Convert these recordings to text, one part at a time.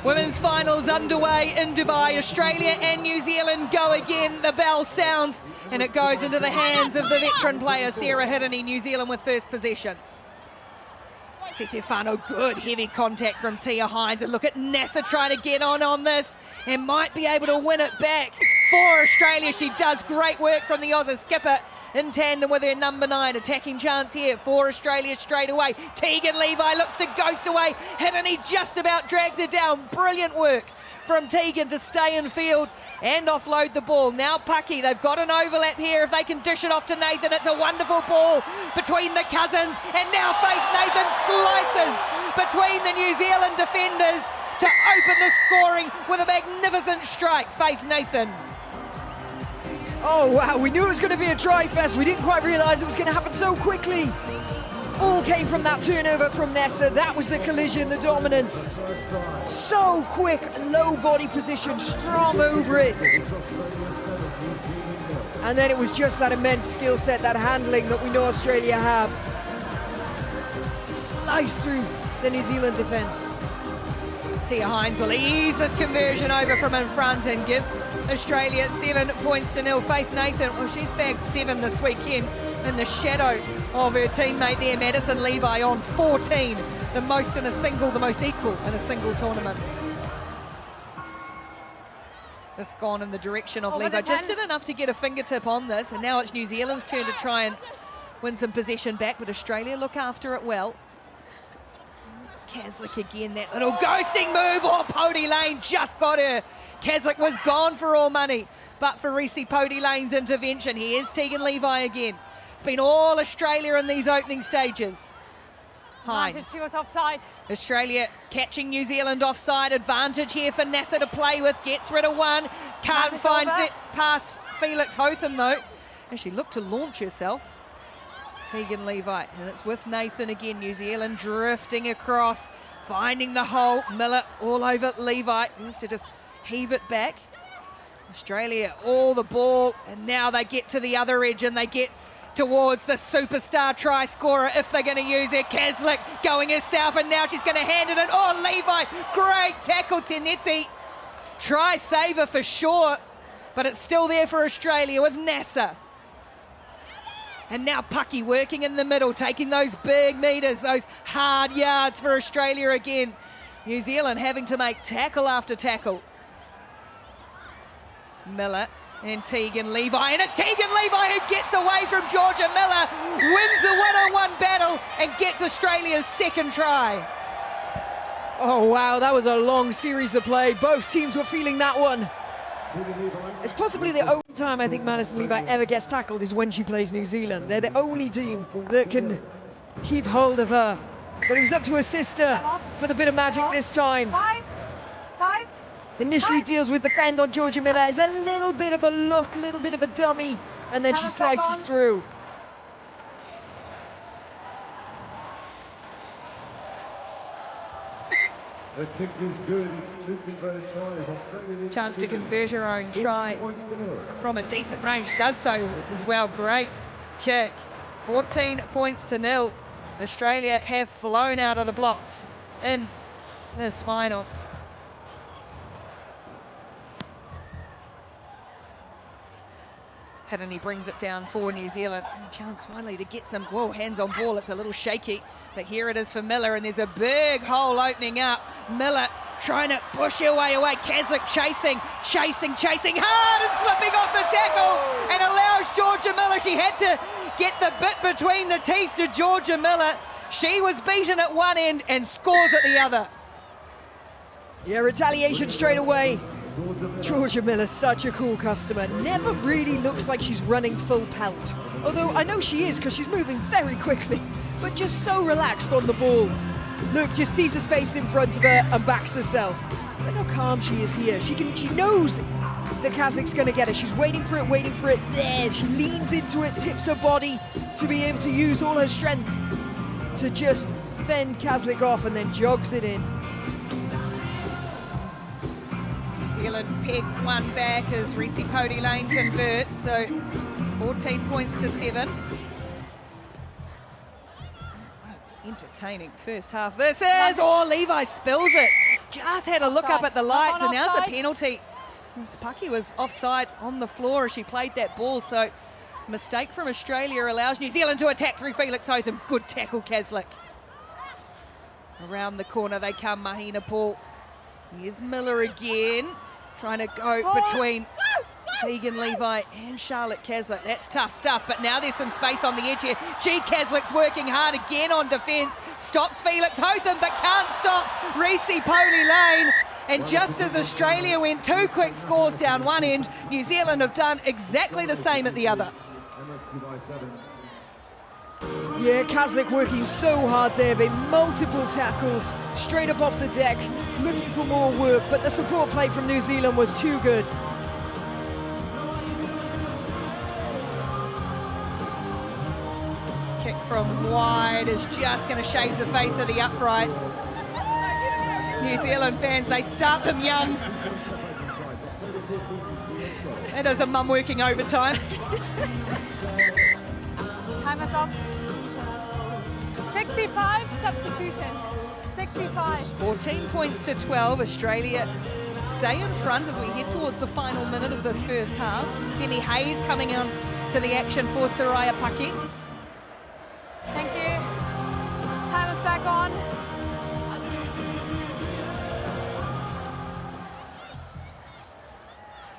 Women's finals underway in Dubai. Australia and New Zealand go again. The bell sounds and it goes into the hands of the veteran player, Sarah Hiddeny. New Zealand with first possession. Stefano, good heavy contact from Tia Hines. And look at Nasser trying to get on this and might be able to win it back for Australia. She does great work from the Aussie skipper in tandem with her number 9. Attacking chance here for Australia straight away. Tegan Levi looks to ghost away. Hiddeny just about drags her down. Brilliant work from Tegan to stay in field and offload the ball. Now Paki, they've got an overlap here. If they can dish it off to Nathan, it's a wonderful ball between the cousins. And now Faith Nathan slices between the New Zealand defenders to open the scoring with a magnificent strike. Faith Nathan. Oh wow, we knew it was going to be a try fest. We didn't quite realise it was going to happen so quickly. All came from that turnover from Nessa. That was the collision, the dominance. So quick, low body position, strong over it. And then it was just that immense skill set, that handling that we know Australia have. Sliced through the New Zealand defence. Tia Hines will ease this conversion over from in front and give Australia 7 points to 0. Faith Nathan, well, she's bagged 7 this weekend in the shadow of her teammate there, Madison Levi, on 14. The most in a single, the most equal in a single tournament. This gone in the direction of Levi. Just did enough to get a fingertip on this, and now it's New Zealand's turn to try and win some possession back, but Australia look after it well. Kaslik again, that little ghosting move. Oh, Pody Lane just got her. Kaslik was gone for all money, but for Reese Pody Lane's intervention. Here's Tegan Levi again. It's been all Australia in these opening stages. Hines. She was offside. Australia catching New Zealand offside. Advantage here for Nasser to play with. Gets rid of one. Can't find it past Felix Hotham though. And she looked to launch herself. Tegan Levi, and it's with Nathan again. New Zealand drifting across, finding the hole. Miller all over Levi. Needs to just heave it back. Australia all the ball, and now they get to the other edge and they get towards the superstar try scorer if they're going to use it. Kaslik going herself, and now she's going to hand it in. Oh, Levi, great tackle, Tenetti. Try saver for sure, but it's still there for Australia with Nasser. And now Paki working in the middle, taking those big meters, those hard yards for Australia again. New Zealand having to make tackle after tackle. Miller and Tegan Levi, and it's Tegan Levi who gets away from Georgia Miller, wins the one-on-one battle and gets Australia's second try. Oh wow, that was a long series of play. Both teams were feeling that one. It's possibly the only time I think Madison Levi ever gets tackled is when she plays New Zealand. They're the only team that can keep hold of her. But it was up to her sister for the bit of magic this time. Initially deals with the fend on Georgia Miller. It's a little bit of a look, a little bit of a dummy, and then she slices through. The kick is good. It's 2 converted tries. Chance to convert her own try from a decent range. Does so as well. Great kick. 14 points to 0. Australia have flown out of the blocks in this final. Hiddeny brings it down for New Zealand. Chance finally to get some, whoa, hands on ball. It's a little shaky, but here it is for Miller, and there's a big hole opening up. Miller trying to push her way away. Kaslik chasing hard and slipping off the tackle and allows Georgia Miller. She had to get the bit between the teeth to Georgia Miller. She was beaten at one end and scores at the other. Yeah, retaliation straight away. Georgia Miller, such a cool customer. Never really looks like she's running full pelt. Although I know she is because she's moving very quickly, but just so relaxed on the ball. Look, just sees the space in front of her and backs herself. Look how calm she is here. She knows that Kaslik's going to get her. She's waiting for it. There, she leans into it, tips her body to be able to use all her strength to just fend Kaslik off and then jogs it in. New Zealand peg one back as Reese Pody Lane converts, so 14 points to 7. Entertaining first half. This is, oh, Levi spills it. just had a look up at the lights, and now's a Offside. penalty. Pucky was offside on the floor as she played that ball, so mistake from Australia allows New Zealand to attack through Felix Hotham. Good tackle, Kaslik. Around the corner they come, Mahina Paul. Here's Miller again, trying to go between Tegan Levi and Charlotte Kaslik. That's tough stuff, but now there's some space on the edge here. Kaslik's working hard again on defence. Stops Felix Hotham, but can't stop Reese Poli Lane. And just as Australia went 2 quick scores down one end, New Zealand have done exactly the same at the other. Yeah, Kaslik working so hard there, been multiple tackles straight up off the deck, looking for more work, but the support play from New Zealand was too good. Kick from wide is just going to shave the face of the uprights. New Zealand fans, they start them young. It is a mum working overtime. Time is off. 65, substitution. 65. 14 points to 12. Australia stay in front as we head towards the final minute of this first half. Demi Hayes coming on to the action for Soraya Pucky. Thank you. Time is back on.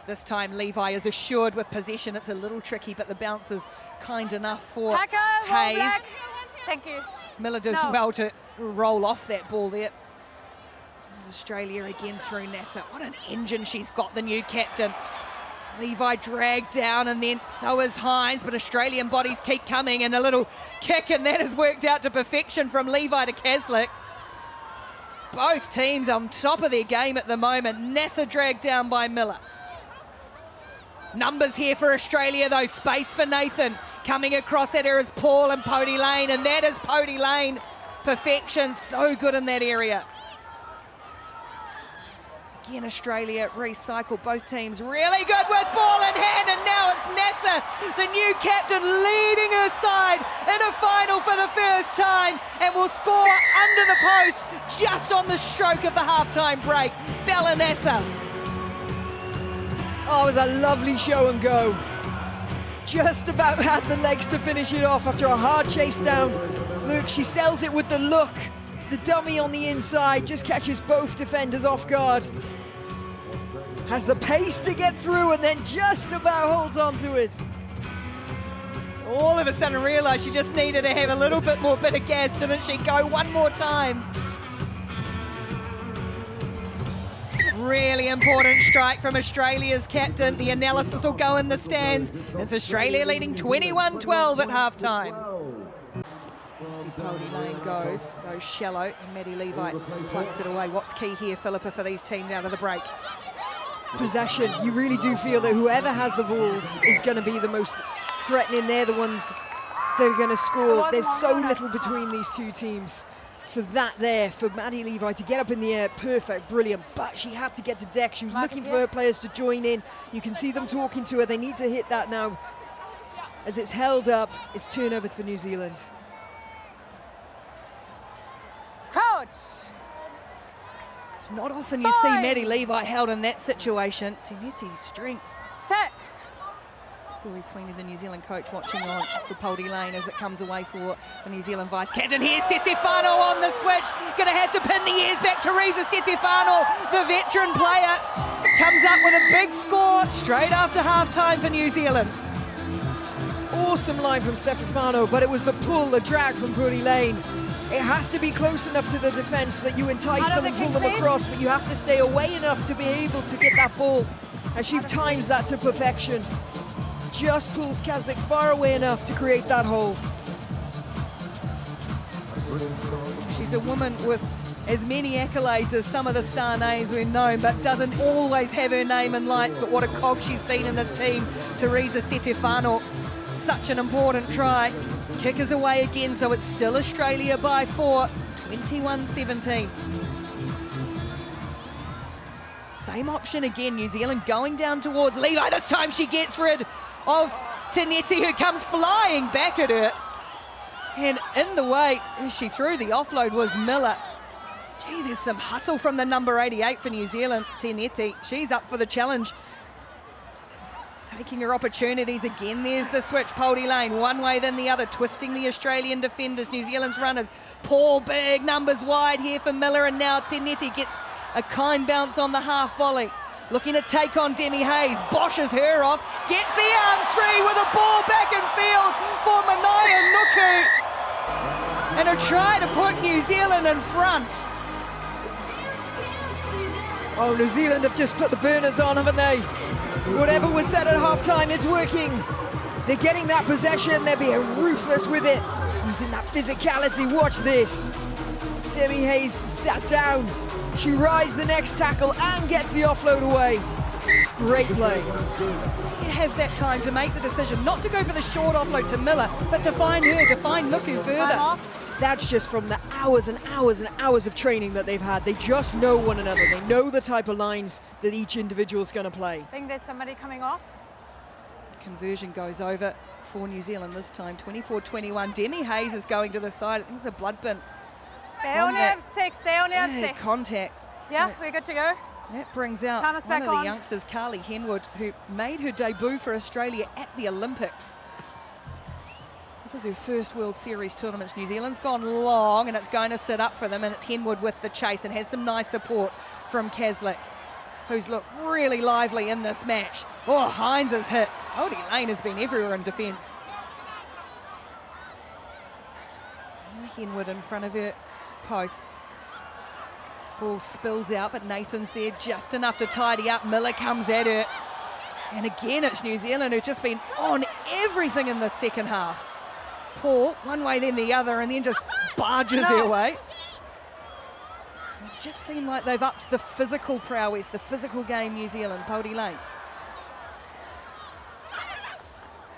This time Levi is assured with possession. It's a little tricky, but the bounce is kind enough for Hayes. Thank you. Miller does well to roll off that ball there. There's Australia again through Nasser. What an engine she's got, the new captain. Levi dragged down, and then so is Hines, but Australian bodies keep coming, and a little kick, and that has worked out to perfection from Levi to Kaslik. Both teams on top of their game at the moment. Nasser dragged down by Miller. Numbers here for Australia, though. Space for Nathan. Coming across at her is Paul and Pody Lane, and that is Pody Lane. Perfection, so good in that area. Again, Australia recycle, both teams really good with ball in hand, and now it's Nasser, the new captain, leading her side in a final for the first time, and will score under the post just on the stroke of the halftime break. Bella Nasser. Oh, it was a lovely show and go. Just about had the legs to finish it off after a hard chase down. Look, she sells it with the look. The dummy on the inside just catches both defenders off guard. Has the pace to get through and then just about holds on to it. All of a sudden realised she just needed to have a little bit more bit of gas, didn't she? Go one more time. Really important strike from Australia's captain. The analysis will go in the stands. It's Australia leading 21-12 at halftime. Pody Lane goes shallow, and Maddie Levi plucks it away. What's key here, Philippa, for these teams out of the break? Possession. You really do feel that whoever has the ball is going to be the most threatening. They're the ones that are going to score. There's so little between these two teams. So that there for Maddie Levi to get up in the air, perfect, brilliant, but she had to get to deck. She was looking for her players to join in. You can see them talking to her. They need to hit that now. As it's held up, it's turnover for New Zealand. Coach. It's not often you see Maddie Levi held in that situation. Tineti's strength. Set. Corey Sweeney, the New Zealand coach, watching on for Pody Lane as it comes away for the New Zealand vice-captain. Here's Setefano on the switch. Going to have to pin the ears back. Teresa Setefano, the veteran player, comes up with a big score straight after half-time for New Zealand. Awesome line from Stefano, but it was the pull, the drag from Pody Lane. It has to be close enough to the defence that you entice them and pull them across, but you have to stay away enough to be able to get that ball. And she times that to perfection. Just pulls Kaslik far away enough to create that hole. She's a woman with as many accolades as some of the star names we've known, but doesn't always have her name in lights. But what a cog she's been in this team. Teresa Setefano, such an important try. Kick is away again, so it's still Australia by 4, 21-17. Same option again, New Zealand going down towards Levi. This time she gets rid of Tineti, who comes flying back at her. And in the way as she threw the offload was Miller. Gee, there's some hustle from the number 88 for New Zealand, Teneti. She's up for the challenge. Taking her opportunities again. There's the switch. Poldy Lane, one way then the other, twisting the Australian defenders, New Zealand's runners. Paul, big numbers wide here for Miller, and now Teneti gets a kind bounce on the half volley. Looking to take on Demi Hayes, boshes her off, gets the arms free with a ball back in field for Manaya Nuku. And a try to put New Zealand in front. Oh, New Zealand have just put the burners on, haven't they? Whatever was said at halftime, it's working. They're getting that possession, they're being ruthless with it. Using that physicality, watch this. Demi Hayes sat down. She rides the next tackle and gets the offload away. Great play. He has that time to make the decision, not to go for the short offload to Miller, but to find her, to find Nuku further. That's just from the hours and hours and hours of training that they've had. They just know one another. They know the type of lines that each individual's going to play. I think there's somebody coming off. Conversion goes over for New Zealand this time, 24-21. Demi Hayes is going to the side. I think it's a blood bin. They only have 6. They only have 6. Contact. Yeah, So we're good to go. that brings out Time us one back of the on. youngsters, Carly Henwood, who made her debut for Australia at the Olympics. This is her first World Series tournament. New Zealand's gone long and it's going to sit up for them, and it's Henwood with the chase and has some nice support from Kaslik, who's looked really lively in this match. Oh, Hines is hit. Poldy Lane has been everywhere in defence. Henwood in front of her post. Ball spills out, but Nathan's there just enough to tidy up. Miller comes at her. And again, it's New Zealand who've just been on everything in the second half. Paul, one way then the other, and then just barges her way. It just seemed like they've upped the physical prowess, the physical game, New Zealand. Poldy Lane.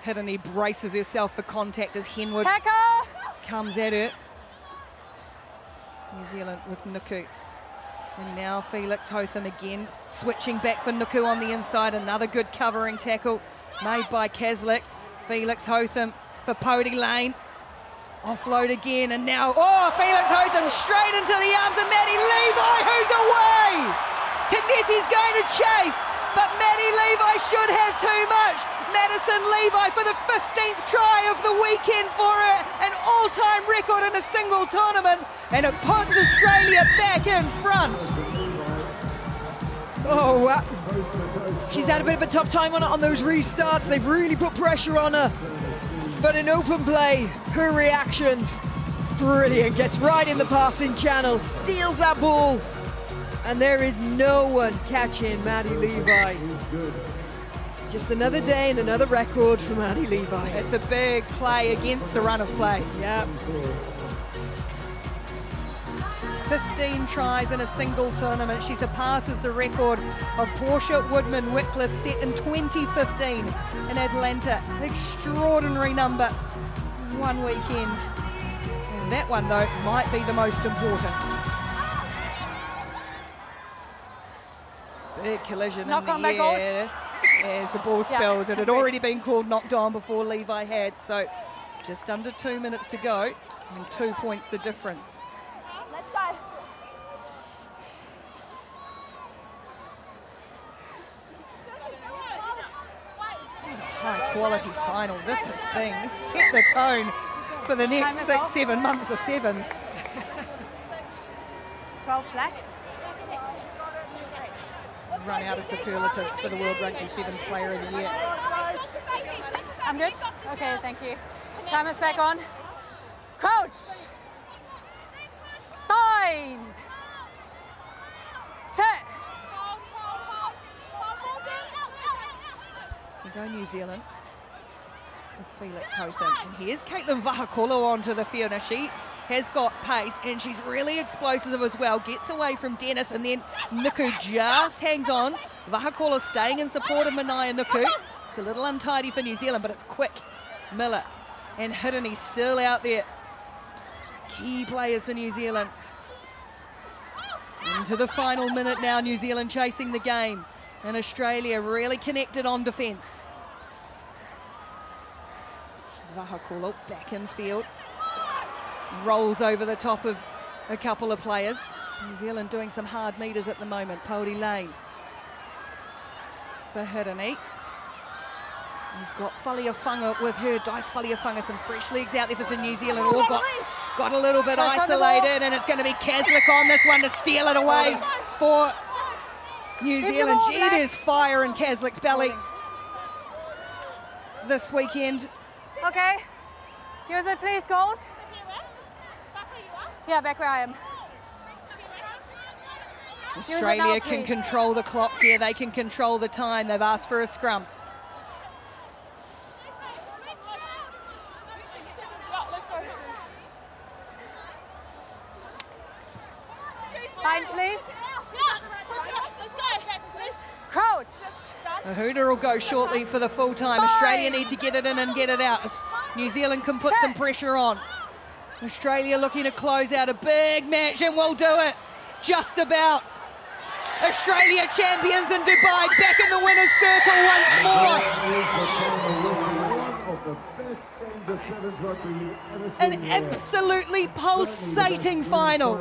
Hiddeny braces herself for contact as Henwood Tackle! comes at her. New Zealand with Nuku. And now Felix Hotham again, switching back for Nuku on the inside. Another good covering tackle made by Kaslik. Felix Hotham for Poldy Lane. Offload again, and now, oh, Felix Hotham straight into the arms of Maddie Levi, who's away! Teneti's going to chase, but Maddie Levi should have too much. Madison Levi for the 15th try of the weekend for her, an all-time record in a single tournament, and it puts Australia back in front. Oh, she's had a bit of a tough time on those restarts. They've really put pressure on her. But in open play, her reactions, brilliant. Gets right in the passing channel, steals that ball, and there is no one catching Maddie Levi. Just another day and another record for Maddie Levi. It's a big play against the run of play. Yeah. 15 tries in a single tournament. She surpasses the record of Portia Woodman-Whitcliffe set in 2015 in Atlanta. Extraordinary number in one weekend. And that one, though, might be the most important. Big collision Knock in on the back goal. air as the ball spills. It had already been called knocked on before Levi had, so just under 2 minutes to go, and 2 points the difference. Let's go. What a high quality final this has been. Set the tone for the next 6-7 months of sevens. 12 black. Run out of superlatives for the World Rugby Sevens Player of the Year. I'm good? Okay, thank you. Time us back on. Coach! Bind! Set! We go New Zealand with Felix Hotham. And here's Caitlin Vahakolo onto the field. Now she has got pace and she's really explosive as well. Gets away from Dennis and then Nuku just hangs on. Vahakolo staying in support of Manaya Nuku. It's a little untidy for New Zealand, but it's quick. Miller and Hiddeny still out there. Key players for New Zealand. Into the final minute now, New Zealand chasing the game. And Australia really connected on defence. Vahakolo back in field. Rolls over the top of a couple of players. New Zealand doing some hard meters at the moment. Pody Lane for Hirini. He's got Faliafunga with her. Dice Faliafunga, some fresh legs out there for some New Zealand. All got a little bit isolated, and it's going to be Kaslik on this one to steal it away for New Zealand. Gee, there's fire in Kaslik's belly this weekend. Okay. Use it, please, Gold. Yeah, back where I am. Australia can control the clock here. They can control the time. They've asked for a scrum. Line, please. Coach. A hooter will go shortly for the full time. Australia need to get it in and get it out. New Zealand can put some pressure on. Australia looking to close out a big match, and will do it. Just about. Australia champions in Dubai, back in the winner's circle once more. An absolutely pulsating final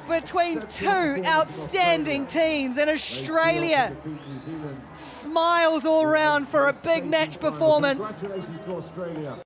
between two outstanding teams, and Australia smiles all round for a big match performance. Congratulations to Australia.